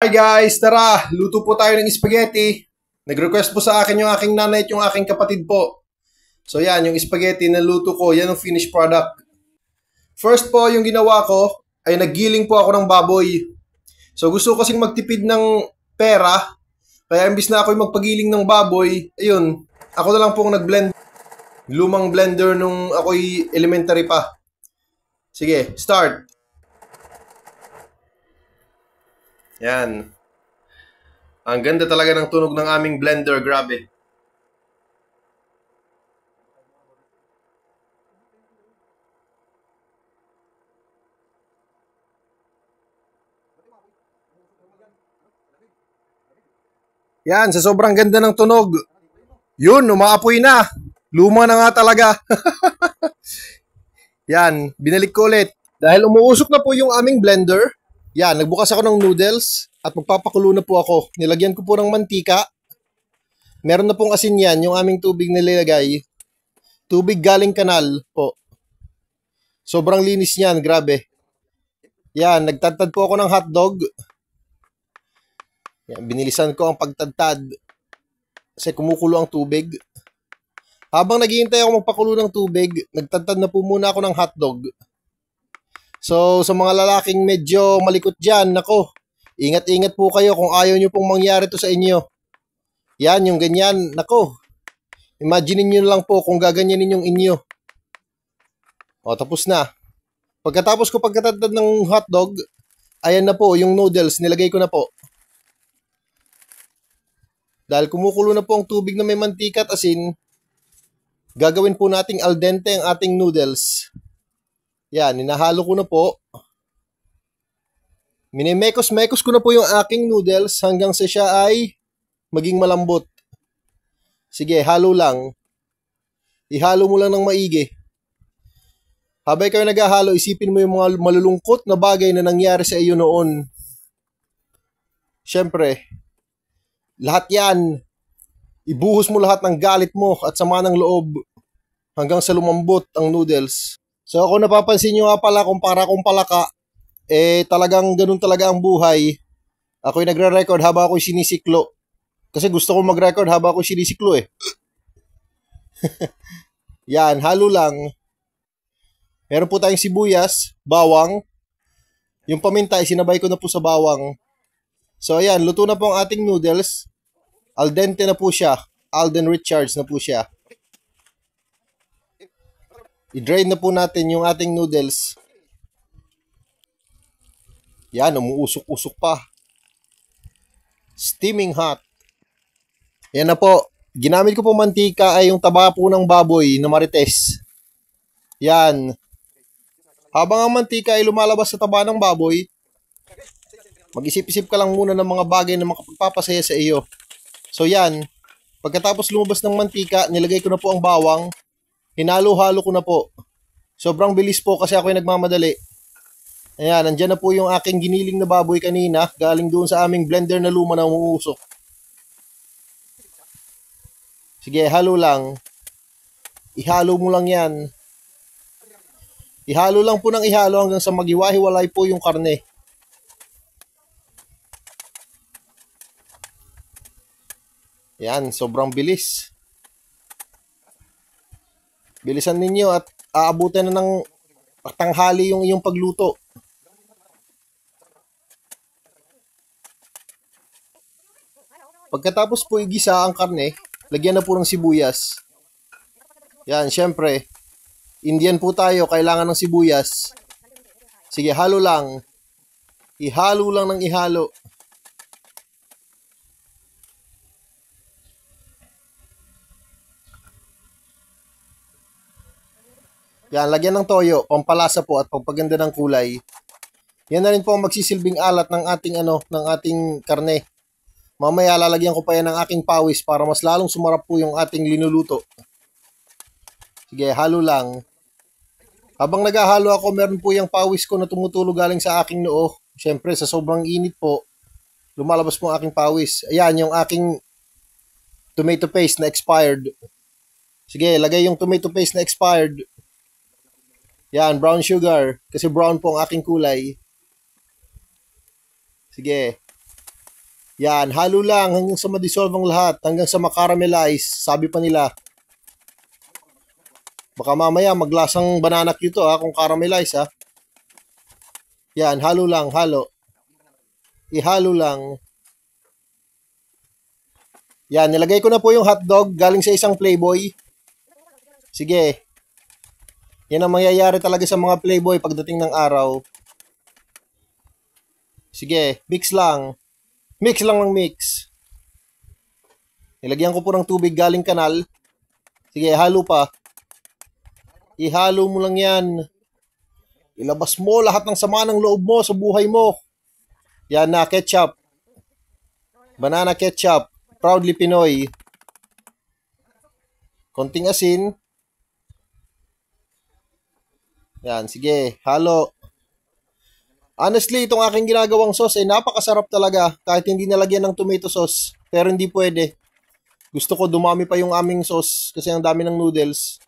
Hi guys! Tara! Luto po tayo ng spaghetti. Nag-request po sa akin yung aking nanay at yung aking kapatid po. So yan, yung spaghetti na luto ko, yan ang finished product. First po, yung ginawa ko, ay naggiling po ako ng baboy. So gusto ko kasing magtipid ng pera. Kaya imbis na ako'y magpagiling ng baboy, ayun, ako na lang pong nag-blend. Lumang blender nung ako'y elementary pa. Sige, start! Yan. Ang ganda talaga ng tunog ng aming blender, grabe. Yan, sa sobrang ganda ng tunog. Yun, umaapoy na. Luma na nga talaga. Yan, binalik ko ulit. Dahil umuusok na po yung aming blender, yan, nagbukas ako ng noodles at magpapakulo na po ako. Nilagyan ko po ng mantika. Meron na pong asin yan, yung aming tubig nilagay. Tubig galing kanal po. Sobrang linis niyan, grabe. Yan, nagtadtad po ako ng hotdog. Yan, binilisan ko ang pagtadtad kasi kumukulo ang tubig. Habang naghihintay ako magpakulo ng tubig, nagtadtad na po muna ako ng hotdog. So, sa mga lalaking medyo malikot dyan, nako, ingat-ingat po kayo kung ayaw nyo pong mangyari to sa inyo. Yan, yung ganyan, nako. Imagine nyo lang po kung gaganyanin yung inyo. O, tapos na. Pagkatapos ko pagkatadtad ng hotdog, ayan na po, yung noodles, nilagay ko na po. Dahil kumukulo na po ang tubig na may mantika at asin, gagawin po nating al dente ang ating noodles. Yan, ninahalo ko na po. Minimekos-mekos ko na po yung aking noodles hanggang sa siya ay maging malambot. Sige, halo lang. Ihalo mo lang ng maigi. Habang kayo naghahalo, isipin mo yung mga malulungkot na bagay na nangyari sa iyo noon. Siyempre, lahat yan, ibuhos mo lahat ng galit mo at sama ng loob hanggang sa lumambot ang noodles. So kung napapansin nyo nga pala kung para akong palaka, talagang ganun talaga ang buhay. Ako'y nagre-record habang ako'y sinisiklo. Kasi gusto ko mag-record habang ako'y sinisiklo eh. Yan, halo lang. Meron po tayong sibuyas, bawang. Yung paminta, sinabay ko na po sa bawang. So ayan, luto na po ang ating noodles. Al dente na po siya. Alden Richards na po siya. I-drain na po natin yung ating noodles. Yan, umuusok-usok pa. Steaming hot. Yan na po. Ginamit ko po mantika ay yung taba po ng baboy na marites. Yan. Habang ang mantika ay lumalabas sa taba ng baboy, mag-isip-isip ka lang muna ng mga bagay na makapagpapasaya sa iyo. So yan. Pagkatapos lumabas ng mantika, nilagay ko na po ang bawang. Hinalo-halo ko na po. Sobrang bilis po kasi ako'y nagmamadali. Ayan, nandyan na po yung aking giniling na baboy kanina. Galing doon sa aming blender na luma na umuusok. Sige, halo lang. Ihalo mo lang yan. Ihalo lang po ng ihalo hanggang sa maghiwa-hiwalay po yung karne. Yan, sobrang bilis. Bilisan ninyo at aabutin na ng tanghali yung iyong pagluto. Pagkatapos po igisa ang karne, lagyan na po ng sibuyas. Yan, syempre, Indian po tayo, kailangan ng sibuyas. Sige, halo lang. Ihalo lang ng ihalo. Yan, lagyan ng toyo, pampalasa po at pampaganda ng kulay. Yan na rin po ang magsisilbing alat ng ating ng ating karne. Mamaya lalagyan ko pa yan ng aking pawis para mas lalong sumarap po yung ating linuluto. Sige, halo lang. Habang naghahalo ako, meron po yung pawis ko na tumutulo galing sa aking noo. Siyempre, sa sobrang init po, lumalabas po ang aking pawis. Ayan, yung aking tomato paste na expired. Sige, lagay yung tomato paste na expired. Yan, brown sugar. Kasi brown po ang aking kulay. Sige. Yan, halo lang hanggang sa ma-dissolve ang lahat, hanggang sa makaramelize. Sabi pa nila, baka mamaya maglasang banana cue to ha, kung caramelize ha. Yan, halo lang, halo. Ihalo lang. Yan, nilagay ko na po yung hotdog galing sa isang Playboy. Sige. Yan ang mangyayari talaga sa mga Playboy pagdating ng araw. Sige, mix lang. Mix lang ng mix. Nilagyan ko po ng tubig galing kanal. Sige, halo pa. Ihalo mo lang yan. Ilabas mo lahat ng sama ng loob mo sa buhay mo. Yan na, ketchup. Banana ketchup. Proudly Pinoy. Konting asin. Yan, sige, halo. Honestly, itong aking ginagawang sauce ay napakasarap talaga kahit hindi nalagyan ng tomato sauce. Pero hindi pwede. Gusto ko dumami pa yung aming sauce kasi ang dami ng noodles.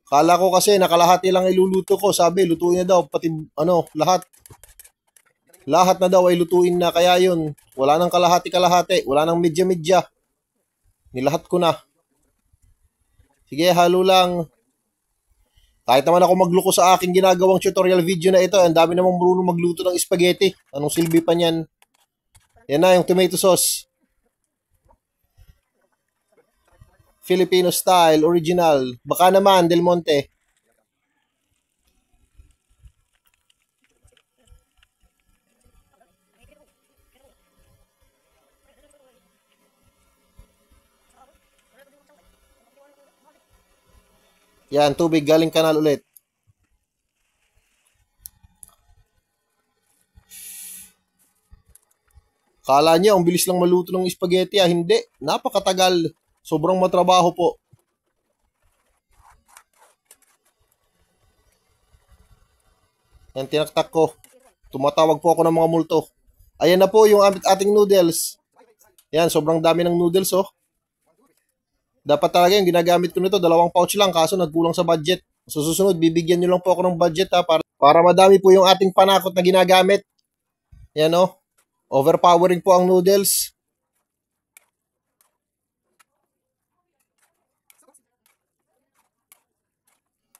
Kala ko kasi nakalahati lang iluluto ko. Sabi, lutuin na daw. Pati lahat. Lahat na daw ay lutuin na. Kaya yun, wala nang kalahati-kalahati. Wala nang medya-medya. Nilahat ko na. Sige, halo lang. Kahit naman ako magluko sa aking ginagawang tutorial video na ito, ang dami namang marunong magluto ng spaghetti. Anong silbi pa niyan? Yan na, yung tomato sauce. Filipino style, original. Baka naman, Del Monte. Yan, tubig galing kanal ulit. Kala niya, ang bilis lang maluto ng spaghetti. Hindi. Napakatagal. Sobrang matrabaho po. Yan, tinaktak ko. Tumatawag po ako ng mga multo. Ayan na po yung ating noodles. Yan, sobrang dami ng noodles, oh. Dapat talaga yung ginagamit ko nito, 2 pouch lang, kaso nagkulang sa budget. Sa susunod, bibigyan nyo lang po ako ng budget ha, para madami po yung ating panakot na ginagamit. Yan o. Overpowering po ang noodles.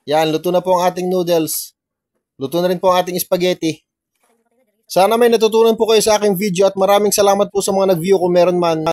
Yan, luto na po ang ating noodles. Luto na rin po ang ating spaghetti. Sana may natutunan po kayo sa aking video at maraming salamat po sa mga nag-view kung meron man.